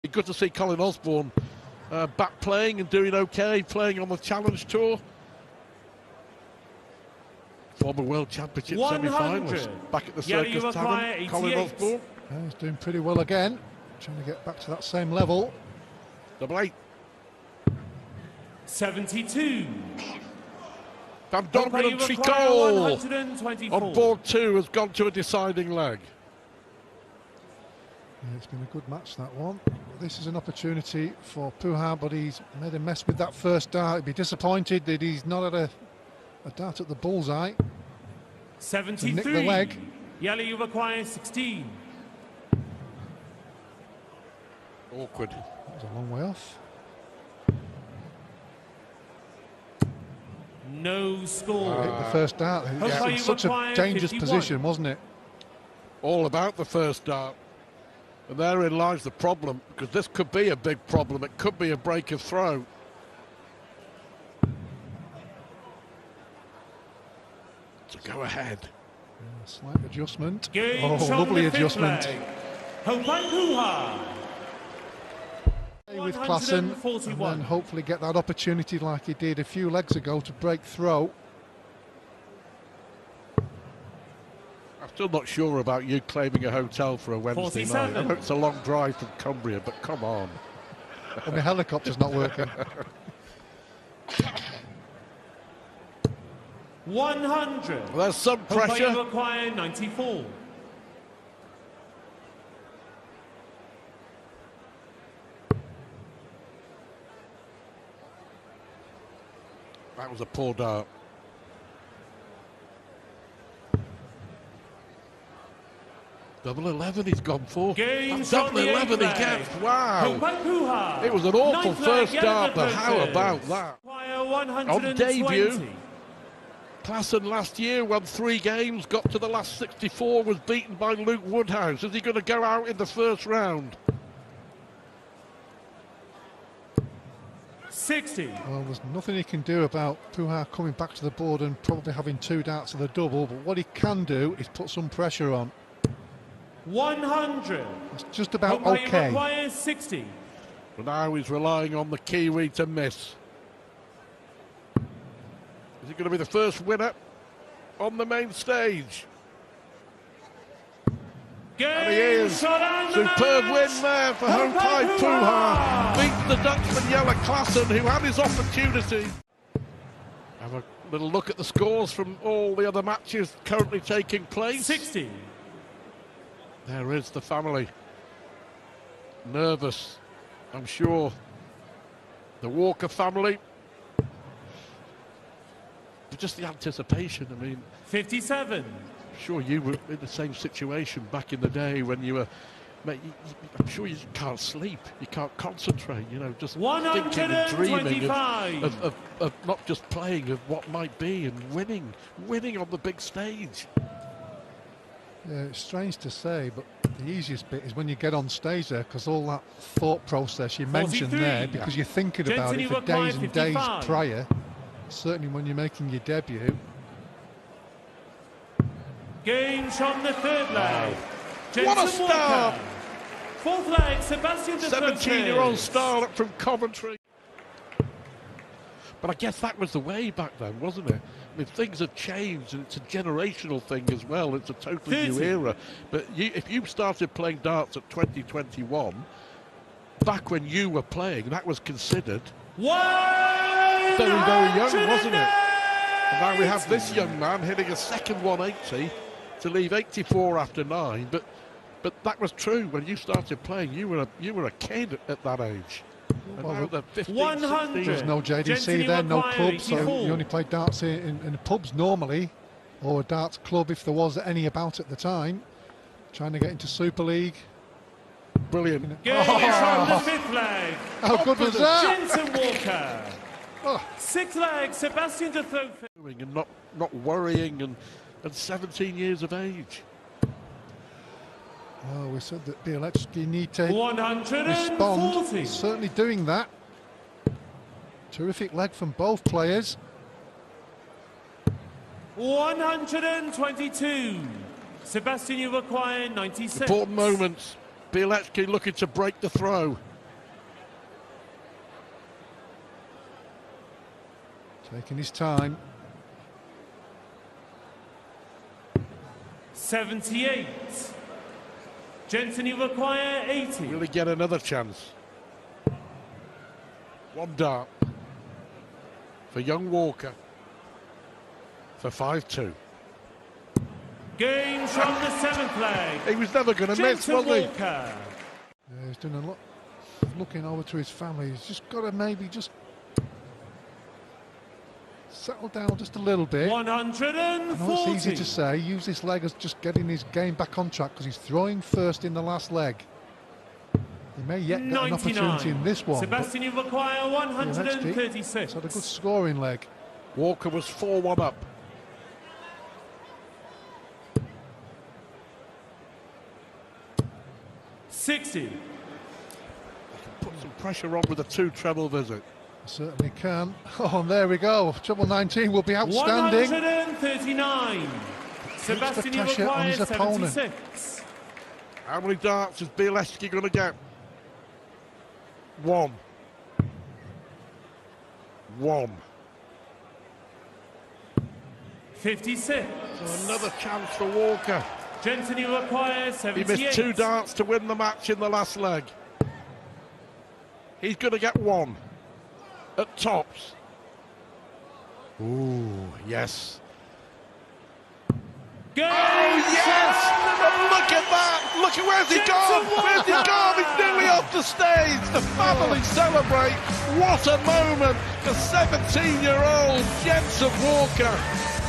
Good to see Colin Osborne back playing and doing okay, playing on the Challenge Tour. Former World Championship semi-finalist back at the Circus Tavern, Colin Osborne. Yeah, he's doing pretty well again, trying to get back to that same level. Double 8. 72. Van Dongen and Tricot on board 2 has gone to a deciding leg. Yeah, it's been a good match, that one. This is an opportunity for Puha, but he's made a mess with that first dart. He'd be disappointed that he's not had a dart at the bullseye. 73. Nick the leg. Yellow, you require 16. Awkward. That was a long way off. No score. Hit the first dart. Yeah, it was such a dangerous 51. position, wasn't it? All about the first dart. And therein lies the problem, because this could be a big problem. It could be a break of throw. So go ahead. Yeah, slight adjustment. Game oh, lovely adjustment. Puha. With Klassen, and then hopefully get that opportunity like he did a few legs ago to break throw. I'm still not sure about you claiming a hotel for a Wednesday 47. night. I know it's a long drive from Cumbria, but come on. And the helicopter's not working. 100. Well, there's some pressure. You require 94. That was a poor dart. Double 11 he's gone for. Double 11 he gets. Wow. It was an awful first dart, but how about that? On debut, Klassen last year won 3 games, got to the last 64, was beaten by Luke Woodhouse. Is he going to go out in the first round? 60. Well, there's nothing he can do about Puha coming back to the board and probably having 2 darts of the double, but what he can do is put some pressure on. 100. It's just about okay. Requires 60. But now he's relying on the Kiwi to miss. Is he going to be the first winner on the main stage? And he is. Superb win there for Home Tide Puha. Beats the Dutchman Jelle Klassen, who had his opportunity. Have a little look at the scores from all the other matches currently taking place. 60. There is the family. Nervous, I'm sure. The Walker family. But just the anticipation, I mean. 57. Sure, you were in the same situation back in the day when you were, mate, I'm sure you can't sleep, you can't concentrate, you know, just thinking and dreaming of not just playing, of what might be, and winning on the big stage. Yeah, it's strange to say, but the easiest bit is when you get on stage there, because all that thought process you mentioned there, because you're thinking about it for days and days prior, certainly when you're making your debut. Games from the third leg. What a start! Fourth leg, Sebastian de 17-year-old starlet from Coventry. But I guess that was the way back then, wasn't it? I mean, things have changed, and it's a generational thing as well. It's a totally new era. But if you started playing darts at 2021, back when you were playing, that was considered very, very young, wasn't it? And now we have this young man hitting a second 180 to leave 84 after 9. But that was true when you started playing. You were a kid at that age. And now they're 15, 16. There's no JDC there, no clubs, so you only played darts in pubs normally, or a darts club if there was any about at the time. Trying to get into Super League. Brilliant. From the fifth leg. How good was that? Jensen Walker. Sixth leg, Sebastian de Throfe. And not worrying, and 17 years of age. Well, we said that Bielecki need to 140. respond. He's certainly doing that. Terrific leg from both players. 122. Sebastian, you require 96. Important moments. Bielecki looking to break the throw. Taking his time. 78. Jensen, you require 80. Will he get another chance? One dart for young Walker for 5-2. Game from the 7th leg. He was never going to miss, was he? Walker. Yeah, he's done a lot of looking over to his family. He's just got to maybe just settle down just a little bit. 140. I know it's easy to say, use this leg as just getting his game back on track because he's throwing first in the last leg. He may yet get an opportunity in this one. Sebastian, you require 136. He's had a good scoring leg. Walker was 4-1 up. $60. Put some pressure on with a 2 treble visit. Certainly can. Oh, and there we go. Treble 19 will be outstanding. 139. Sebastian, you require 76. How many darts is Bielewski going to get? 1. 1. 56. So another chance for Walker. Jensen, you require 78. He missed 2 darts to win the match in the last leg. He's going to get 1 at tops. Ooh, yes. Game Oh, yes! And look at that! Look at where's he gone! Where's he gone? He's nearly off the stage! The family celebrate! What a moment! The 17-year-old Jensen Walker.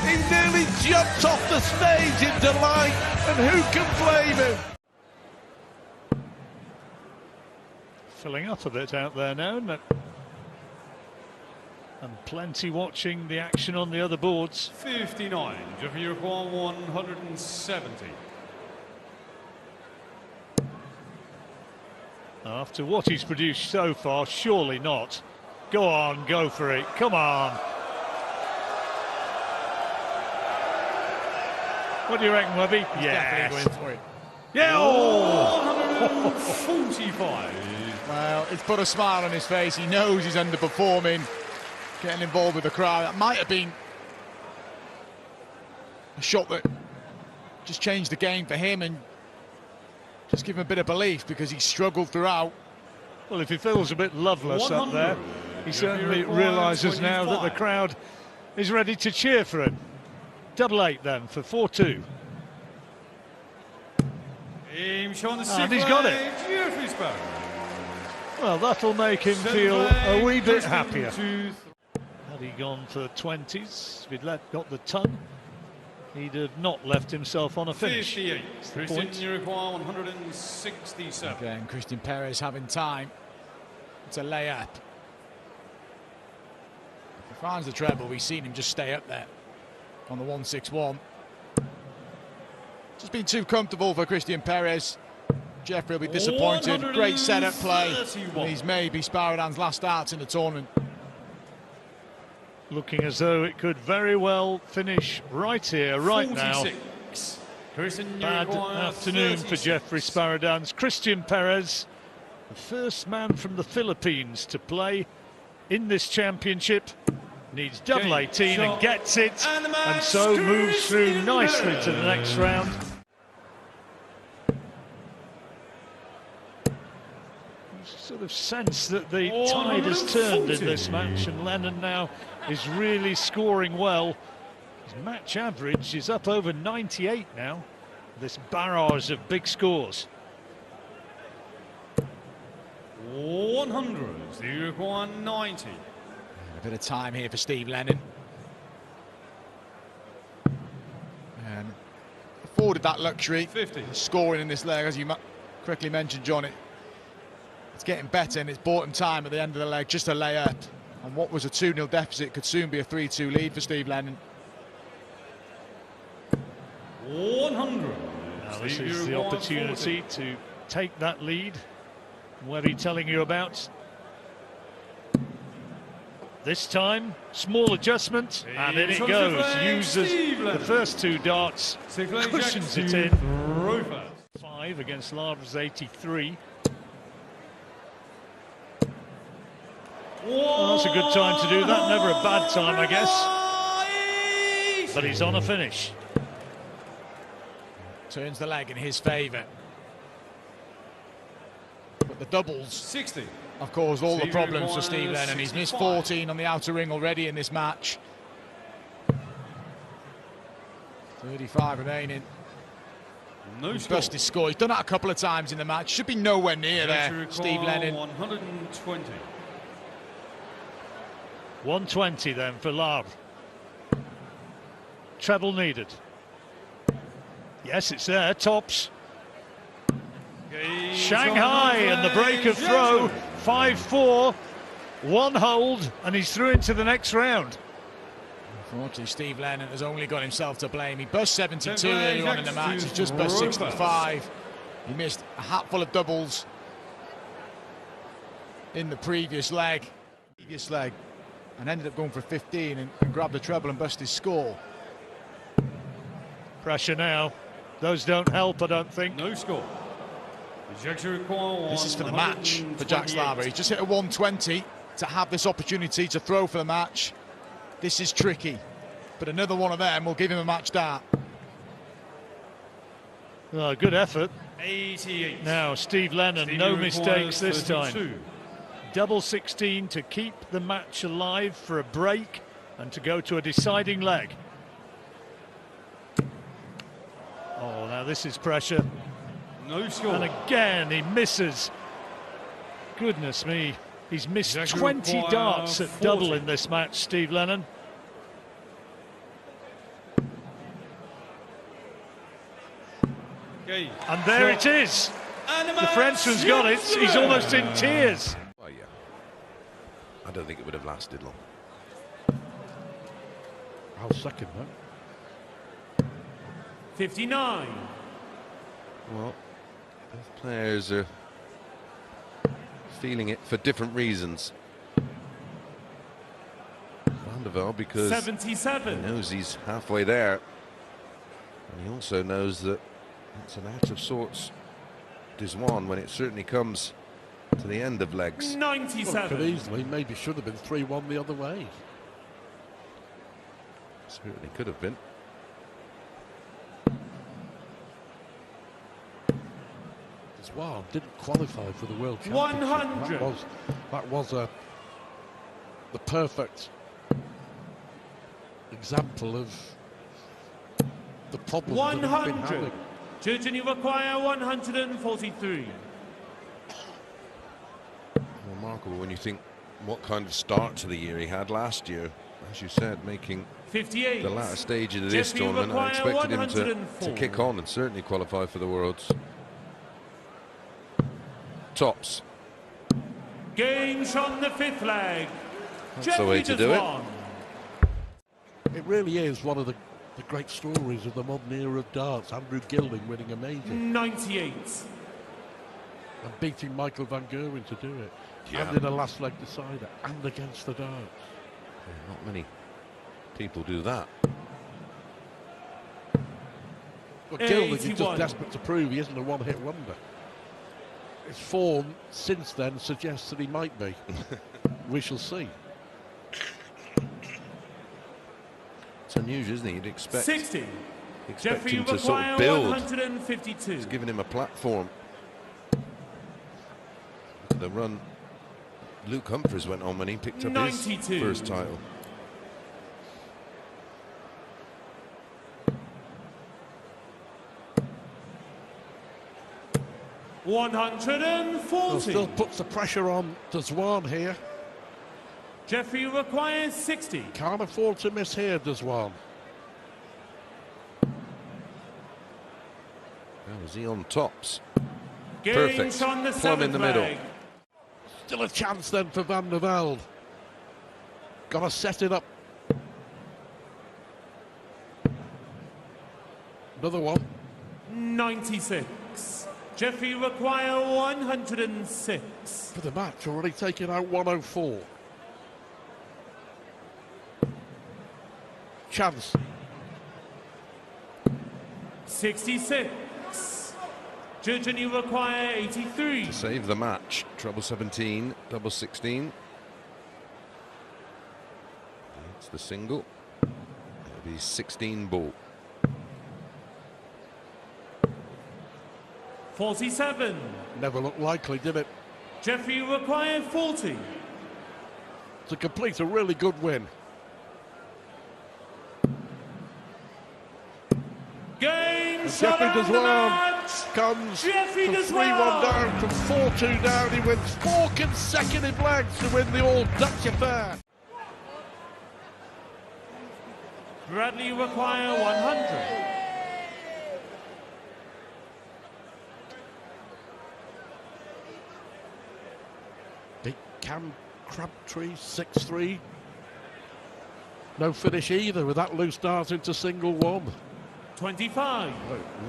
He nearly jumped off the stage in delight, and who can blame him? Filling up a bit out there now, isn't it? And plenty watching the action on the other boards. 59, Jeffrey, you require 170. After what he's produced so far, surely not. Go on, go for it, come on. What do you reckon, Webby? Definitely going for it. Yeah! Oh! 145. Well, it's put a smile on his face. He knows he's underperforming. Getting involved with the crowd. That might have been a shot that just changed the game for him and just give him a bit of belief because he struggled throughout. Well, if he feels a bit loveless up there, he certainly realises now that the crowd is ready to cheer for him. Double 8 then for 4-2. And he's got it. Well, that'll make him feel a wee bit happier. Had he gone for 20s, if he'd got the ton, he'd have not left himself on a finish. 58. Christian, you require 167. Again, Christian Perez having time to lay up. If he finds the treble, we've seen him just stay up there on the 161. Just been too comfortable for Christian Perez. Jeffrey will be disappointed. Great setup play. He's maybe Sparadan's last starts in the tournament. Looking as though it could very well finish right here, right 46. now. Bad afternoon for Jeffrey Sparadans. Christian Perez, the first man from the Philippines to play in this championship, needs double 18 and gets it, and so moves through nicely to the next round. Sort of sense that the tide has turned in this match, and Lennon now is really scoring well. His match average is up over 98 now. This barrage of big scores. 100. You require 90. A bit of time here for Steve Lennon. And afforded that luxury. 50. Scoring in this leg, as you correctly mentioned, John. It's getting better, and it's bought him time at the end of the leg just to lay up. And what was a 2-0 deficit could soon be a 3-2 lead for Steve Lennon. 100. Now this is the opportunity to take that lead. Webby telling you about. This time, small adjustment, and in it goes. Uses the first 2 darts, cushions it in. 5 against Lavra's 83. That's a good time to do that. Never a bad time, I guess. But he's on a finish. Turns the leg in his favour. But the doubles 60 have caused all the Steve problems for requires Steve Lennon. He's missed 65. 14 on the outer ring already in this match. 35 remaining. No He's score. busted his score. He's done that a couple of times in the match. Should be nowhere near Going to there, require Steve Lennon. 120. 120 then for Lar. Treble needed. Yes, it's there. Tops. Game Shanghai and the break of throw. 5-4. One hold and he's through into the next round. Unfortunately, Steve Lennon has only got himself to blame. He bust 72 Shanghai earlier on in the match. He's just bust Robust. 65. He missed a hatful of doubles in the previous leg. And ended up going for 15 and grabbed the treble and bust his score. Pressure now. Those don't help, I don't think. No score. Ejection require This is for the match for Jack 128. Slaver. He's just hit a 120 to have this opportunity to throw for the match. This is tricky, but another one of them will give him a match start. Oh, good effort. 88. Now, Steve Lennon, Stevie no requires mistakes this 32. time. Double 16 to keep the match alive for a break and to go to a deciding leg. Oh, now this is pressure. No score. And again, he misses. Goodness me. He's missed Jack 20 require darts at 40. double in this match, Steve Lennon. Okay. And there it is. The Frenchman's got it. He's almost in tears. Oh, yeah. I don't think it would have lasted long. I'll second that. 59. Well, both players are feeling it for different reasons. Van der Velde because 77. he knows he's halfway there. And he also knows that it's an out of sorts Dizwan when it certainly comes to the end of legs. 97. Well, could easily, maybe should have been 3-1 the other way. Certainly could have been. Dizwan didn't qualify for the World Championship. 100. That was the perfect example of the problem that he's been 100. having. Judging you require 143. Remarkable when you think what kind of start to the year he had last year. As you said, making 58. the latter stage of this Jeffrey tournament. I require expected him 104. to kick on and certainly qualify for the Worlds. Tops. Games on the fifth leg. That's the way to do it. It really is one of the great stories of the modern era of darts. Andrew Gilding winning a major 98. and beating Michael van Gerwen to do it. Yeah. And in a last leg decider and against the darts. Yeah, not many people do that. But Gilding is 81. just desperate to prove he isn't a one-hit wonder. His form since then suggests that he might be. We shall see. It's unusual, isn't it? You'd expect 60. expect Jeffrey him to sort require of build. 152. It's giving him a platform. Look at the run Luke Humphries went on when he picked up 92. his first title. Well, 140. still puts the pressure on Dizwan here. Jeffrey requires 60. Can't afford to miss here, Dizwan. Now, is he on tops? Games Perfect. on the Plumb in seventh the middle. leg. Still a chance then for Van der Velde. Got to set it up. Another one. 96. Jeffrey require 106. For the match, already taken out 104. Chance. 66. Judging you require 83. To save the match. Treble 17, double 16. It's the single. It'll be 16 ball. 47. Never looked likely, did it? Jeffrey required 40. To complete a really good win. Game Jeffrey does well. Comes Jeffrey from 3-1 down, from 4-2 down. He wins 4 consecutive legs to win the All Dutch affair. Bradley require 100. Big Cam Crabtree, 6-3. No finish either with that loose dart into single one. 25.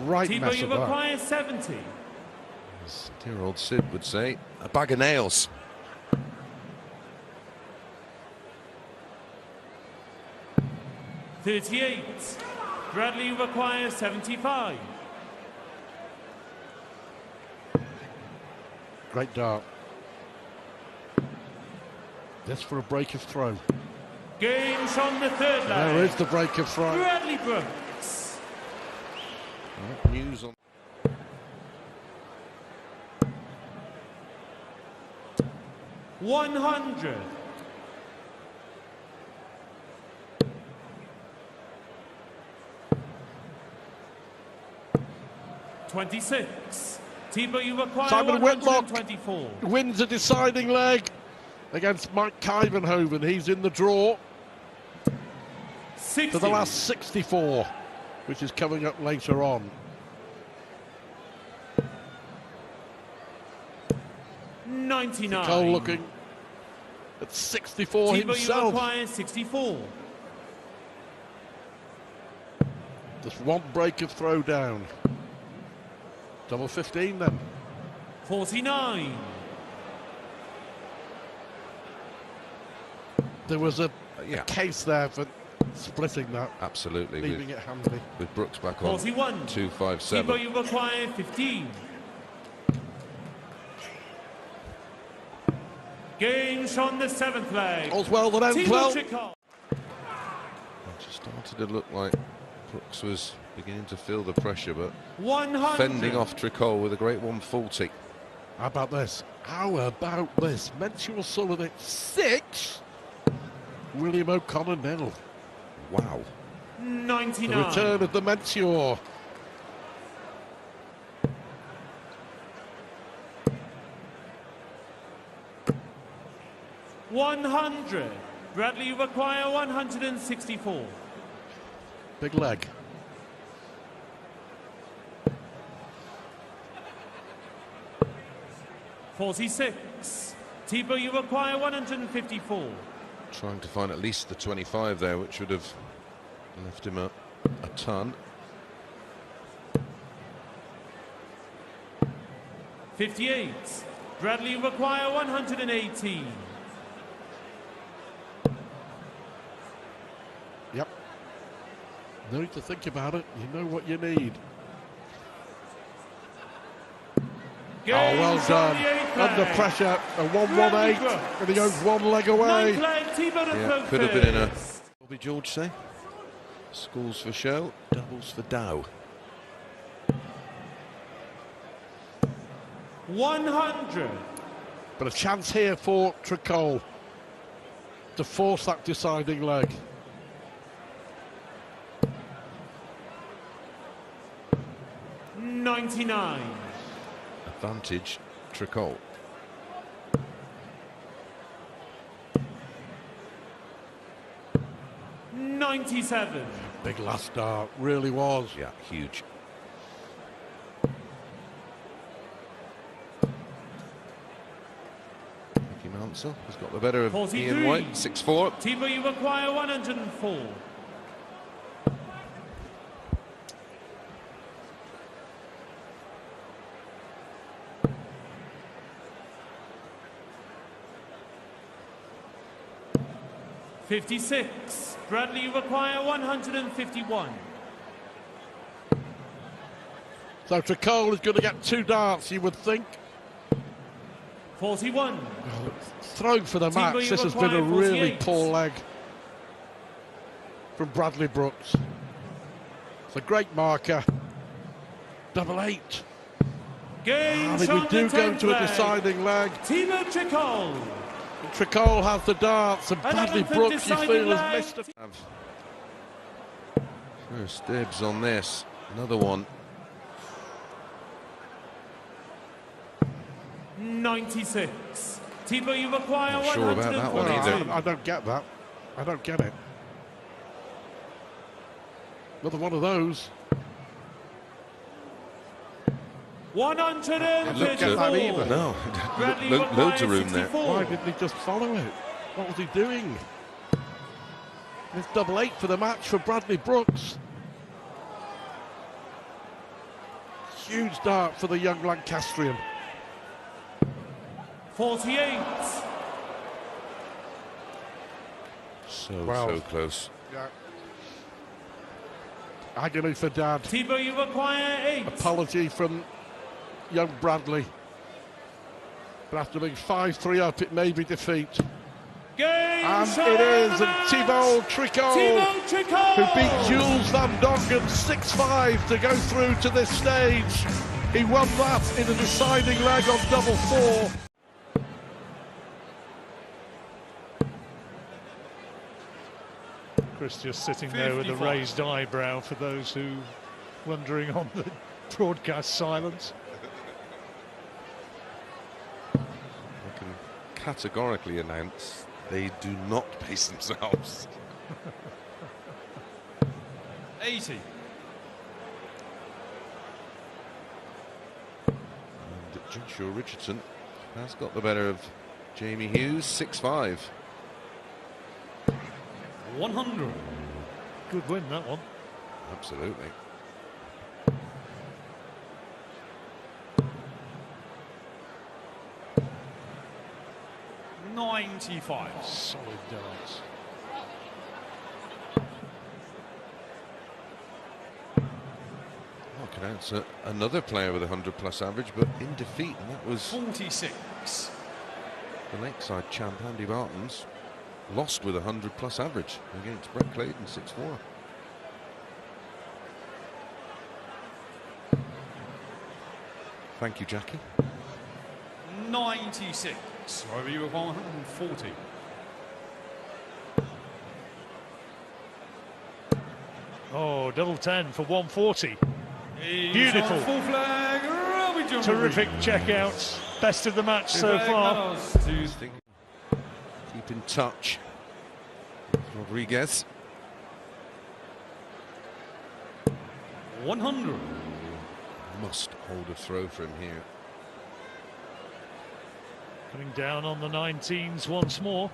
Right mess T-Bow of that. requires 70. As dear old Sid would say, a bag of nails. .38. Bradley requires 75. Great dart. This for a break of throw. Games on the third leg. There is the break of throw. Bradley Brooks. News on. $100. $26. T-Bow you require Simon Whitlock 124. wins a deciding leg against Mike Kyvenhoven. He's in the draw 60. to the last 64, which is coming up later on. 99. Cole looking at 64 T-Bow you himself. require 64. Just one break of throw down. Double 15 then. 49. There was a Yeah, case there for splitting that, absolutely. leaving it handy. With Brooks back on 41. 257. T-Bow you require 15. Games on the seventh leg. All's well that ends T-Bow well. Chicago. It just started to look like Brooks was beginning to feel the pressure, but 100. fending off Tricol with a great 140. How about this? How about this? Mensual Sullivan 6. William O'Connor 0. Wow. The 99. return of the Mensuor. $100. Bradley you require 164. Big leg. $46. T-Bow you require 154. Trying to find at least the 25 there, which would have left him a ton. 58. Bradley you require 118. Yep. No need to think about it. You know what you need. Oh, well Games done. on the eighth Under leg. pressure, a 1-1-8, and he goes one leg away. Ninth leg, T-Bow to Yeah, throw could have been in a. first. What did George say? Schools for show, doubles for Dow. 100. But a chance here for Tricol to force that deciding leg. $99. Advantage, Tricol. $97. Big last dart, really was. Yeah, huge. Mickey Mansell has got the better of 43. Ian White, 6-4. T-Bow you require 104. $56. Bradley you require 151. So Tricol is going to get 2 darts, you would think. 41. Throw for the T-Bow match. you This has been a require really 48. poor leg. from Bradley Brooks. It's a great marker. Double 8. Game We from do the go 10th to a leg. deciding leg. Thibaut Tricol. Tricol has the darts, and Bradley 11th Brooks, you deciding feel, has leg. missed a... First dibs on this. Another one. 96. Thibaut, you require Not sure about that one 142. either. I don't get that. I don't get it. Another one of those. 134. either. No, Bradley loads of room there. 64. Why didn't he just follow it? What was he doing? It's double 8 for the match for Bradley Brooks. Huge dart for the young Lancastrian. 48. So close. Yeah. Agony for Dad. Thibaut, you require 8. Apology from young Bradley. But after being 5-3 up, it may be defeat. Game And shot it of is, the and match. Thibaut Tricol, Thibaut Tricol. who beat Jules van Dongen 6-5 to go through to this stage. He won that in a deciding leg on double 4. Chris just sitting there with a 55. raised eyebrow for those who wondering on the broadcast silence. I can categorically announce they do not pace themselves. 80. And Joshua Richardson has got the better of Jamie Hughes, 6-5. 100. Good win, that one. Absolutely. $95. Solid darts. I can answer another player with a 100+ average, but in defeat, and that was 46. the Lakeside champ Andy Barton's. Lost with a 100+ average against Brett Clayton, 6-4. Thank you, Jackie. 96. Over you of 140. Oh, double 10 for 140. He's Beautiful. on full flag. Robbie John Terrific Reed. checkouts. Best of the match so Flag far. medals to Keep in touch. Rodriguez. 100. Must hold a throw from here. Coming down on the 19s once more.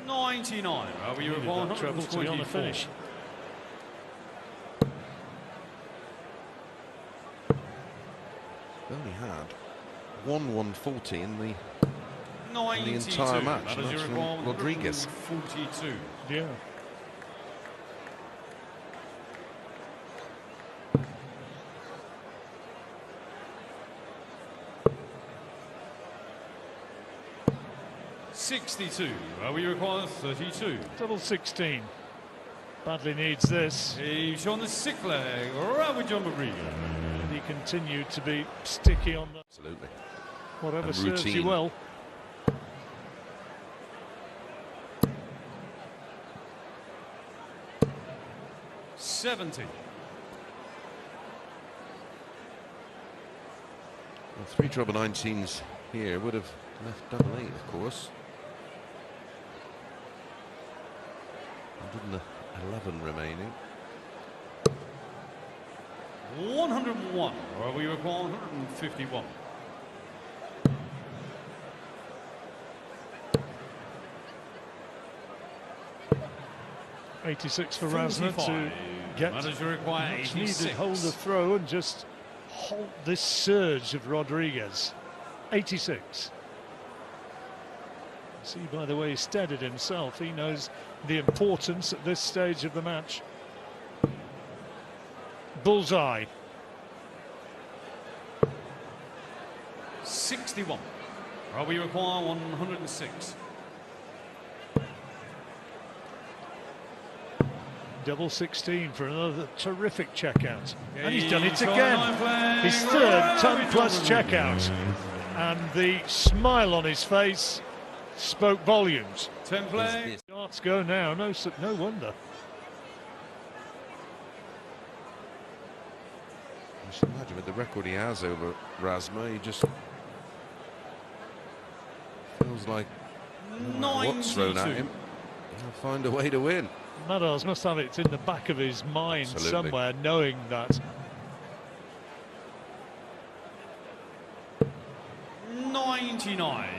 $99. Over you of Needed that treble to be on the 124. finish. Only had one 140 in the 92. entire match, That and is that's your from requirement, Rodriguez. 142. Yeah. $62. We require 32. Double 16. Badly needs this. He's on the 6th leg. Robert John Rodriguez. And he continued to be sticky on the Absolutely. whatever And serves you routine. well. $70. Well, 3 treble 19s here would have left double 8, of course. 111 remaining. 101. We require 151. $86 for Razner to 45. get Manager require much 86. needed hold of throw and just halt this surge of Rodriguez. 86. See by the way he steadied himself, he knows the importance at this stage of the match. Bullseye. 61. Well, we require 106. Double 16 for another terrific checkout. And he's done it again. His third ton-plus checkout. And the smile on his face spoke volumes. 10 play. Darts go now, no wonder. You should imagine with the record he has over Razma, he just feels like no matter what's thrown at him, he'll find a way to win. Meadows must have it in the back of his mind somewhere, knowing that. 99.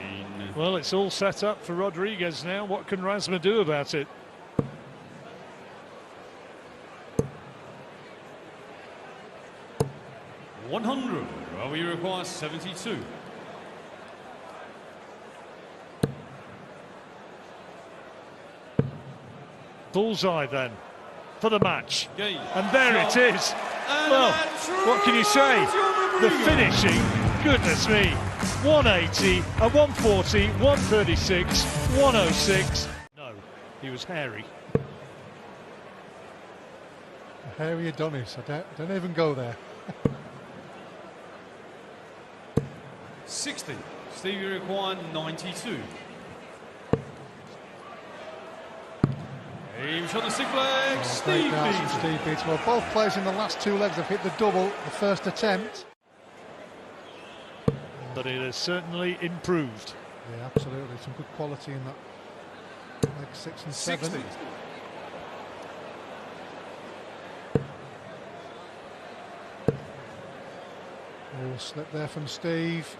Well, it's all set up for Rodriguez now. What can Razma do about it? $100. Well, we require 72. Bullseye then for the match. Game. And there it is. Well, what can you say? The finishing, goodness me. 180, a 140, 136, 106. No, he was hairy. Hairy Adonis, I don't even go there. 60. Stevie required 92. Aim on the sick leg. Steve Beats. Well, both players in the last two legs have hit the double the first attempt. But it has certainly improved. Yeah, absolutely. Some good quality in that leg 6 and 7. 60. Oh, slip there from Steve.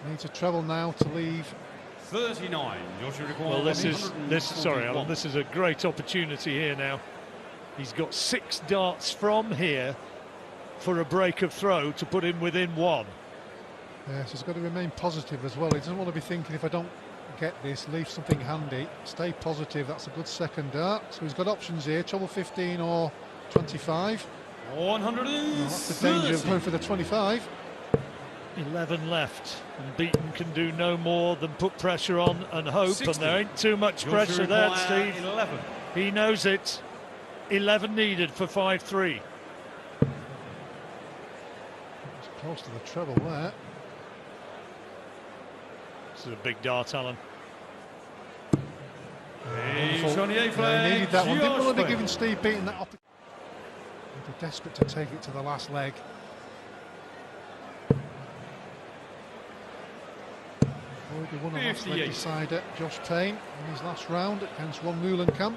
Needs a treble now to leave. 39. Well, this is a great opportunity here now. He's got 6 darts from here for a break of throw to put him within 1. Yes, he's got to remain positive as well. He doesn't want to be thinking, if I don't get this, leave something handy. Stay positive. That's a good second dart. So he's got options here: treble 15 or 25. 100. That's the danger of going for the 25. 11 left, and Beaton can do no more than put pressure on and hope. 60. And there ain't too much pressure there, Steve. 11. He knows it. 11 needed for 5-3. It's close to the treble there. This is a big dart, Alan. He needed that one. Didn't want to be giving Steve Beaton that opportunity. He'd be desperate to take it to the last leg. Already won a last leg decider, Josh Payne, in his last round against Ron Meulenkamp.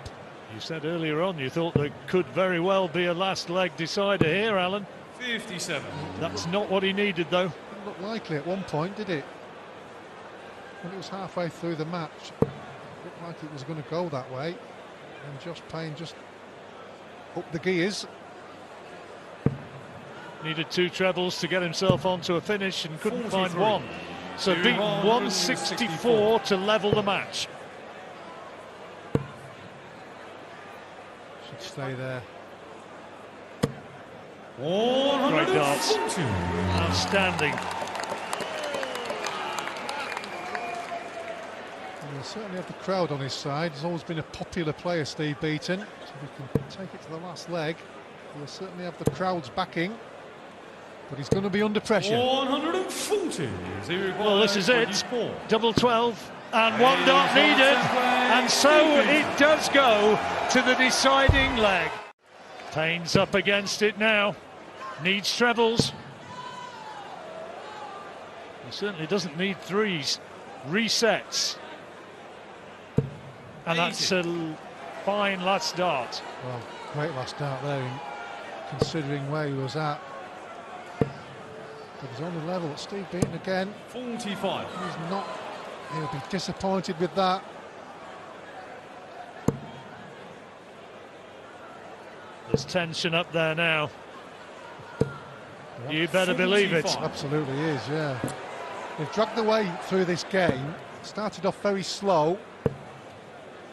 You said earlier on you thought there could very well be a last leg decider here, Alan. 57. That's not what he needed, though. Didn't look likely at one point, did it? When it was halfway through the match, it looked like it was going to go that way. And Josh Payne just upped the gears. Needed 2 trebles to get himself onto a finish and couldn't find one. So beaten 164 to level the match. Should stay there. Great darts. Outstanding. He'll certainly have the crowd on his side. He's always been a popular player, Steve Beaton. So if he can take it to the last leg, he'll certainly have the crowd's backing. But he's going to be under pressure. 140. Well, this is it. Double 12 and 1 dart needed. And so it does go to the deciding leg. Payne's up against it now. Needs trebles. He certainly doesn't need 3s. Resets. And that's a fine last dart. Well, great last dart there, considering where he was at. But he's on the level at Steve Beaton again. 45. He's not. He'll be disappointed with that. There's tension up there now. You better believe it. Absolutely is, yeah. They've dragged the way through this game. Started off very slow.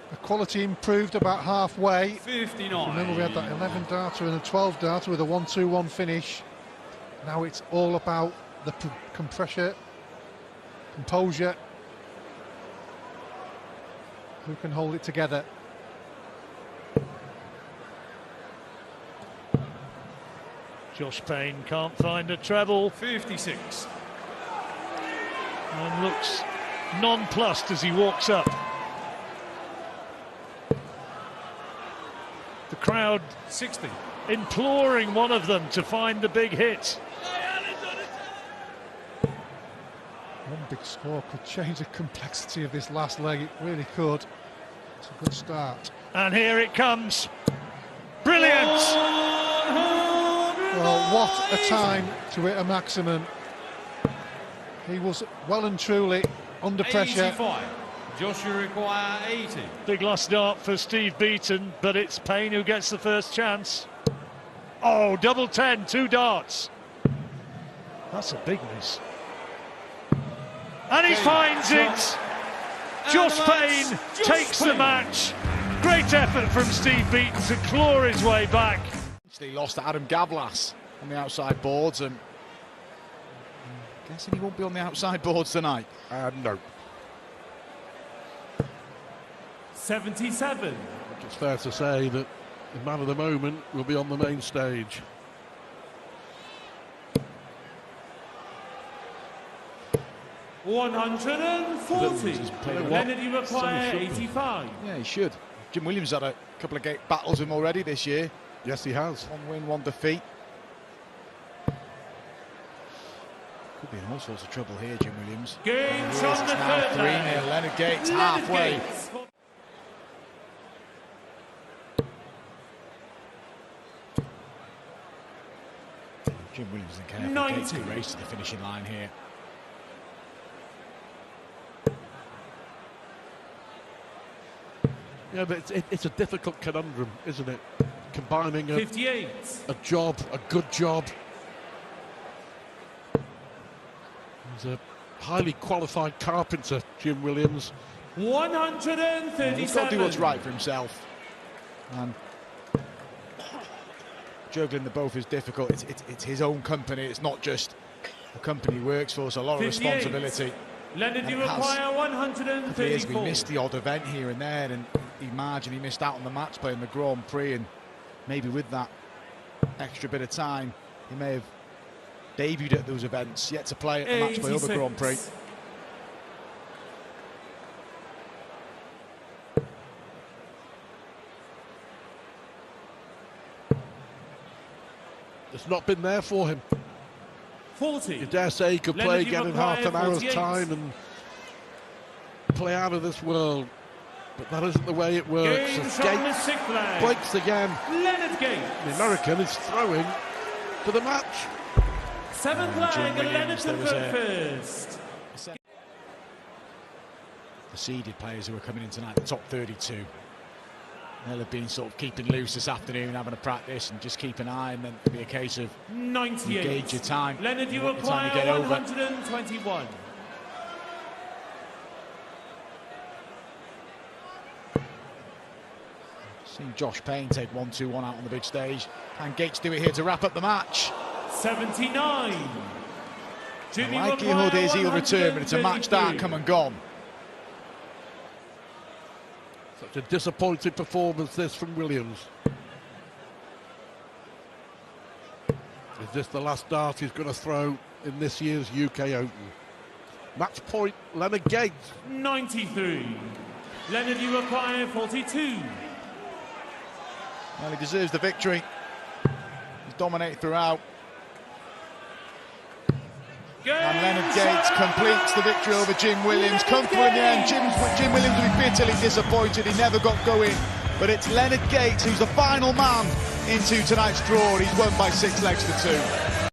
The quality improved about halfway. 59. Remember, we had that 11 darter and a 12 darter with a 1-2-1 finish. Now it's all about the composure who can hold it together. Josh Payne can't find a treble. 56. And looks nonplussed as he walks up. The crowd 60. imploring one of them to find the big hit. One big score could change the complexity of this last leg. It really could. It's a good start. And here it comes. Brilliant! Well, what a time to hit a maximum. He was well and truly under pressure. 85. Joshua require 80. Big last start for Steve Beaton, but it's Payne who gets the first chance. Oh, double 10, 2 darts. That's a big miss. And he finds it. Josh Payne takes the match. Great effort from Steve Beaton to claw his way back. He lost to Adam Gavlas on the outside boards, and I'm guessing he won't be on the outside boards tonight. No. 77. I think it's fair to say that the man of the moment will be on the main stage. $140. Leonard, you require 85. Yeah, he should. Jim Williams had a couple of gate battles with him already this year. Yes, he has. 1 win, 1 defeat. Could be in all sorts of trouble here, Jim Williams. Games on the third 3-0. leg. Leonard Gates Leonard halfway. Gates. Jim Williams and careful. 90. Gates can race to the finishing line here. Yeah, but it's a difficult conundrum, isn't it? Combining 58. a job, a good job. He's a highly qualified carpenter, Jim Williams. 137. He's got to do what's right for himself. And juggling the both is difficult. It's his own company. It's not just a company he works for. So a lot of 58. responsibility. Leonard, you And it has. require We 134. missed the odd event here and there, and he marginally missed out on the match play in the Grand Prix, and maybe with that extra bit of time, he may have debuted at those events, yet to play at the match play of the Grand Prix. It's not been there for him. 40. You dare say he could play Leonard, you again in half an require hour's 48. time and play out of this world. But that isn't the way it works. Games As on the Gates sixth leg. breaks again. Leonard Gates. The American is throwing for the match. Seventh Jim leg, Williams, Leonard there was a- first. The seeded players who are coming in tonight, the top 32. They'll have been sort of keeping loose this afternoon, having a practice, and just keep an eye, and then it'll be a case of 98. gauge your time. Leonard, you what your time require to get over. 121. Seen Josh Payne take 1-2-1 out on the big stage. Can Gates do it here to wrap up the match? 79. The Jimmy likelihood require is he'll return, but it's a match start 133. come and gone. Such a disappointing performance this from Williams. Is this the last dart he's going to throw in this year's UK Open? Match point, Leonard Gates. 93. Leonard, you require 42. Well, he deserves the victory. He's dominated throughout. And Leonard Gates completes the victory over Jim Williams. Comfortable in the end. Jim Williams will be bitterly disappointed. He never got going. But it's Leonard Gates who's the final man into tonight's draw. He's won by 6 legs to 2.